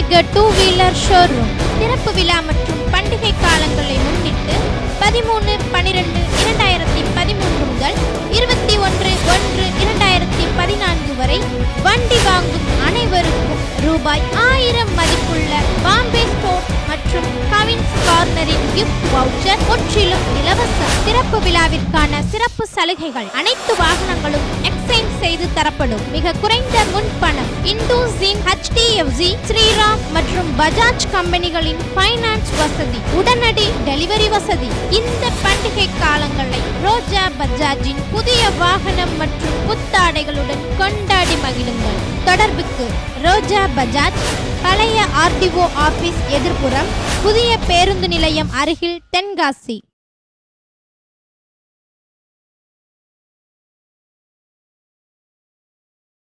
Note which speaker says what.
Speaker 1: அதிவேக two wheeler showroom. திறப்பு விழா மற்றும் பண்டிகை காலங்களை முன்னிட்டு 13/12/2013 முதல் 21/1/2014 வரை வண்டி வாங்கும் அனைவருக்கும் ரூபாய் 1000 மதிப்புள்ள பாம்பே ஸ்போர்ட் மற்றும் கவின்ஸ் கார்னரின் கிஃப்ட் வவுச்சர் முற்றிலும் இலவசம். திறப்பு விழாவிற்கான சிறப்பு சலுகைகள்: அனைத்து வாகனங்களும் எக்ஸ்சேஞ்ச் செய்து தரப்படும். மிக குறைந்த முன்பணம். இண்டூசின், HDFC, ஸ்ரீராம் மற்றும் பஜாஜ் கம்பெனிகளின் ஃபைனான்ஸ் வசதி. உடனடி டெலிவரி வசதி. இந்த பண்டிகை காலங்களை ரோஜா பஜாஜின் புதிய வாகனம் மற்றும் புத்தாடைகளுடன் கொண்டாடி மகிழுங்கள். தொடர்புக்கு ரோஜா பஜாஜ், பழைய RDO ஆபீஸ் எதிர்ப்புறம், புதிய பேருந்து நிலையம் அருகில், தென்காசி.